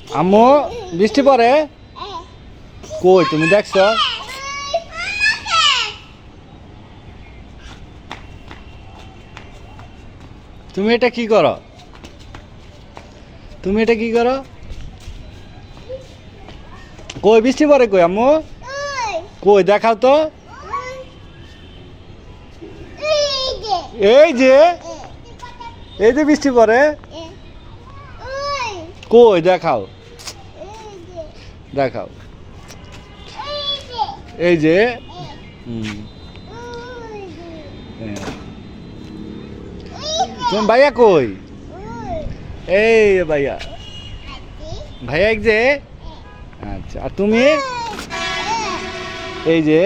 আম্মু বৃষ্টি পড়ে কই তুমি দেখছো তুমি এটা কি করো কই বৃষ্টি পড়ে কই আম্মু কই দেখাও তো এই যে বৃষ্টি পড়ে কই দেখাও এই যে তুমি ভাইয়া কই এই ভাইয়া এক যে আচ্ছা আর তুমি এই যে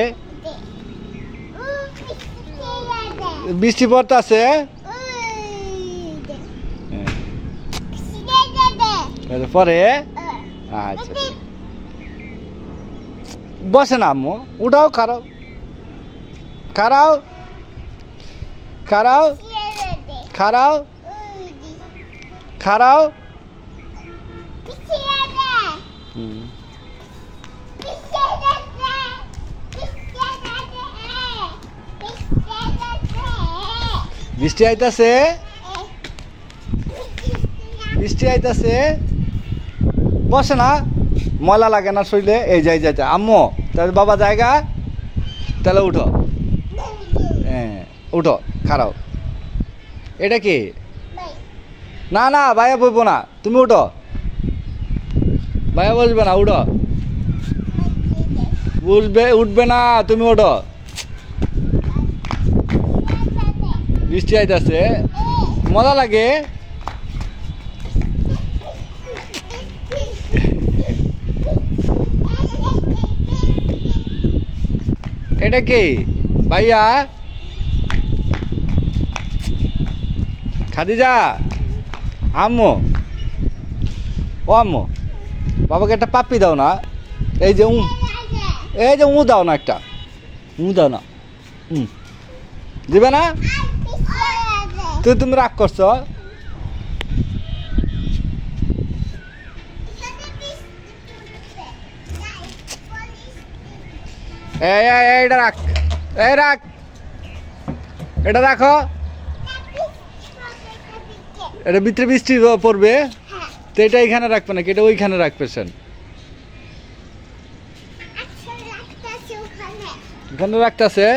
বৃষ্টি পড়তেছে পরে আচ্ছা বসে না আম্মু উঠাও খারাও বৃষ্টি আইতাছে বসে না ময়লা লাগে না শরীরে এই যাই আম্মু তাহলে বাবা জায়গা তাহলে উঠো খারাও এটা কি না ভাইয়া বলবো না তুমি উঠো ভাইয়া বলবে না উঠো উঠবে না তুমি ওঠো বৃষ্টি আইতাছে মজা লাগে এটা কি ভাইয়া খাদিজা আম্মু বাবাকে একটা পাপ্পি দাও না এই যে দাও না একটা দাও না দিবে না তুমি রাগ করছো এটা রাখ এটা রাখো এটা ভিতরে বৃষ্টি পড়বে তো এটা এখানে রাখবে নাকি এটা ওইখানে রাখবে এখানে রাখতেছে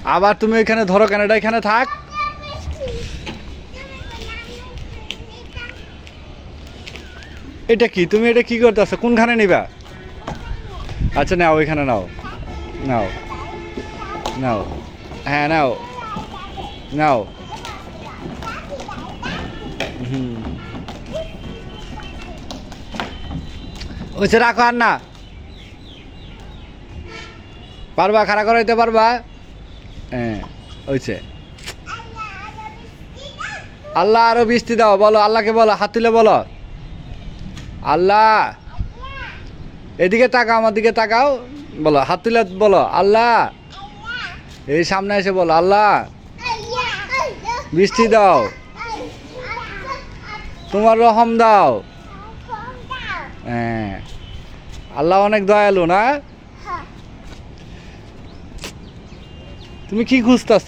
আবার তুমি এখানে ধরো কেন এটা এখানে থাক এটা কি তুমি এটা কি করতেছো কোনখানে নিবা আচ্ছা নাও ওইখানে নাও হ্যাঁ নাও ওইসে রাখো আর না পারবা খাড়া করাইতে পারবা হ্যাঁ ওইসে আল্লাহ আরো বৃষ্টি দাও বলো আল্লাহকে বলো হাত তুলে বলো আল্লাহ এদিকে তাকাও আমার দিকে তাকাও বলো হাত তুলে বলো আল্লাহ এই সামনে এসে বলো আল্লাহ বৃষ্টি দাও তোমার রহম দাও হ্যাঁ আল্লাহ অনেক দয়ালু না তুমি কি খুঁজতেছ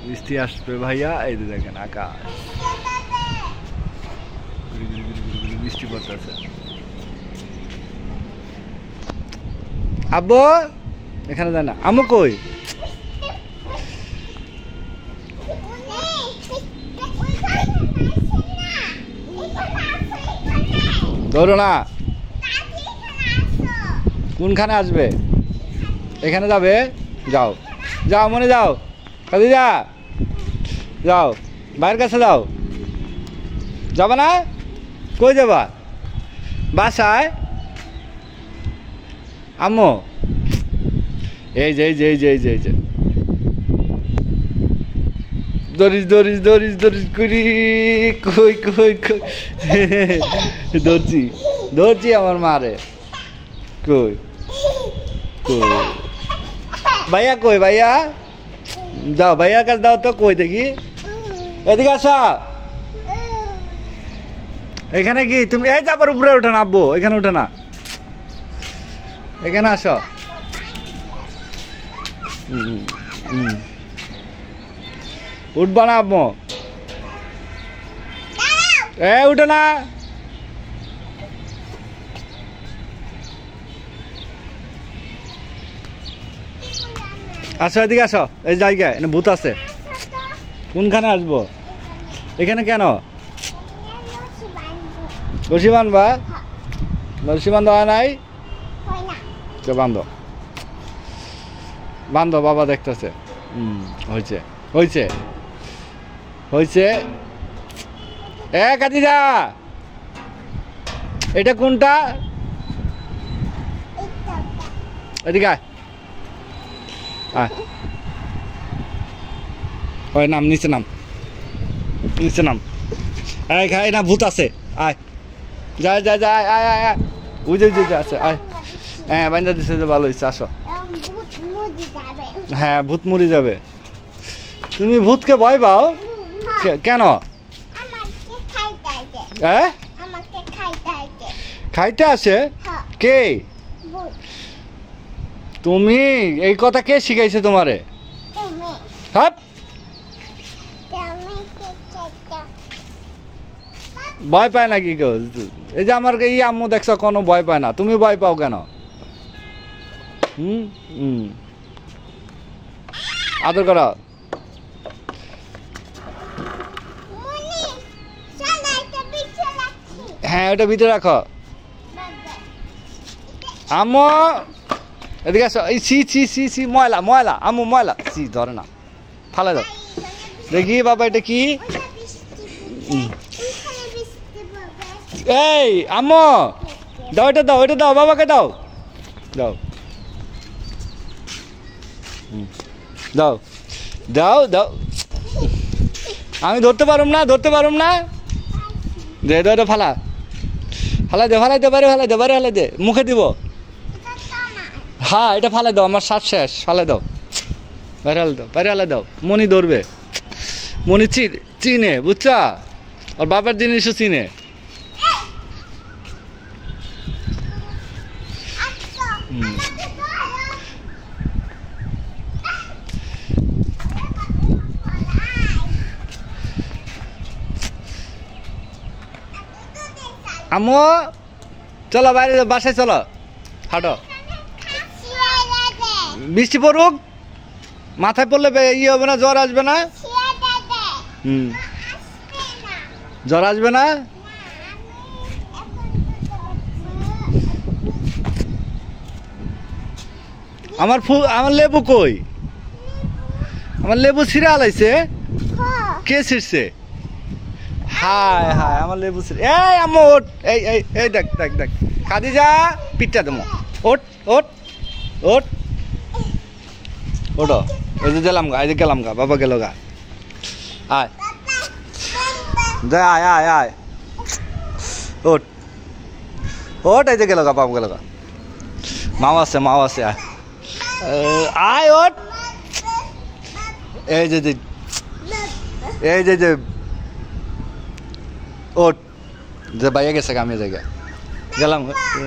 বৃষ্টি আসবে ভাইয়া এই যে দেখেন আকাশ বৃষ্টি পড়তেছে আব্বু এখানে যায় না আম্মু কই ধরো না কোনখানে আসবে এখানে যাবে যাও মনে যাও খাদিজা যাও ভাইয়ের কাছে যাবা না কই যাবা বাসায় আম্মু এই যে দরিস করি কই ধরছি আমার মারে কই ভাইয়া কই ভাইয়া যাও ভাইয়ার কাছে দাও তো কই দেখি এদিকে আসা এখানে কি তুমি এই যাবার উপরে ওঠে না আব্বু, এখানে ওঠে না, এখানে আসো। উঠবা না আব্বু, উঠে না। আসো এদিকে আসো, এই জায়গায় এখানে ভূত আছে। কোনখানে আসবো? এখানে কেন? রশি বাঁধবা? রশি বান্ধ হয় নাই? বান্ধ বান্ধ, বাবা দেখতেছে। হয়েছে হয়েছে হয়েছে। কাজিদা, এটা কোনটা? এদিকে আয়, নাম নিচে নাম, নিচে নাম। আয় খাই না, ভূত আছে, আয় যা যা যা, আয় আয় আয়, বুঝে বুঝে আছে, আয়। হ্যাঁ বান্ধা দিছে যে ভালো হয়েছে, আসো। হ্যাঁ ভূত মরে যাবে। তুমি ভূতকে ভয় পাও কেন? খাইতে আসে কে? তুমি এই কথা কে শিখাইছে তোমারে? ভয় পায় নাকি কেউ? এই যে আমার এই আম্মু দেখছো কোনো ভয় পায় না, তুমি ভয় পাও কেন? আদর করো। হ্যাঁ ওটা ভিতরে রাখো। আম্মু এদিকে আসো। এই সি সি সি সি, ময়লা ময়লা, আম্মু ময়লা, সি ধরে না, ফালা দাও। দেখি বাবা এটা কি? এই আম্মু দাও, এটা দাও, এটা দাও, বাবাকে দাও, দাও দাও দাও দাও। আমি ধরতে পারুম না, ধরতে পারুম না। দে দে, ফালা ফালাই দে, ফালাই দে, বাইরে ফালাই দে, বাইরে ফালাই দে, মুখে দিব। হ্যাঁ এটা ফালাই দাও, আমার শ্বাস শেষ, ফালাই দাও, বাইরে হালে দাও, বাইরে হালে দাও। মনি ধরবে, মনি চিনে, বুঝছা? আর বাবার জিনিসও চিনে। আম্মু চলো বাইরে, বাসায় চলো, হাঁটো। বৃষ্টি পড়ুক, মাথায় পড়লে ইয়ে হবে না, জ্বর আসবে না? জ্বর আসবে না? আমার লেবু কই? আমার লেবু ছিঁড়ে আলাইছে। কে ছিঁড়ছে? হায় হায়, আমার লেবু ছিঁড়ে। এই আম্মু ওঠ, এই এই এই দেখ দেখ দেখ, খাদিজা পিঠটা দেবো, ওঠ ওঠ ওঠ, ওঠো। এই যে গেলাম গা, এই যে গেলাম গা, বাবা গেল গা, আয় যা, আয় আয় আয়, ওঠ ওঠ, এই যে গেল গা, বাবা গেল গা, মাও আছে, মাও আছে, আয় আয়, ওঠ। এই যে এই যে ওঠ, যে বাইরে গেছে আমি জায়গায় গেলাম,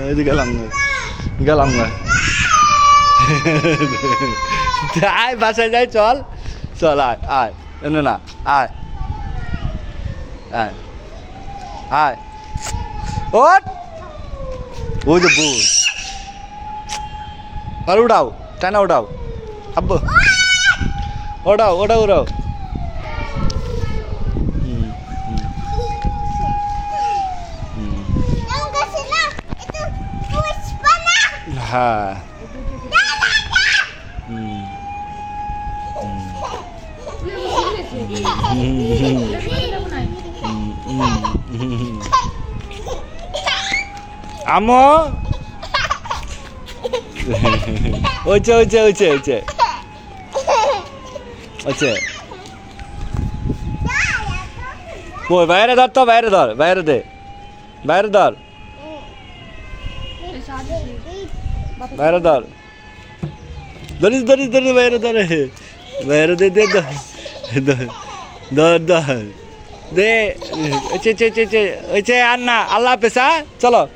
এই যে গেলাম গেলাম গা, আয় বাসায় যাই, চল চল, আয় আয়, না আয় আয় আয়, ওঠ। ওই যে বউ, আর উঠাও, টানা উঠাও, আব্বু ওঠাও ওঠাও ওঠাও। হ্যাঁ আম্মু ওইছে ওইছে ওইছে ওইছে ওইছে, ওই বাইরে ধর তো, বাইরে ধর, বাইরে দে, বাইরে ধর, বাইরে ধর, ধরিস ধরিস ধরিস, বাইরে ধরে, বাইরে দে দে, ধর ধর ধর, দে, ওই চে, চে, চে, চে, ওই চে, আর না, আল্লাহ হাফেজ, হ্যাঁ? চলো।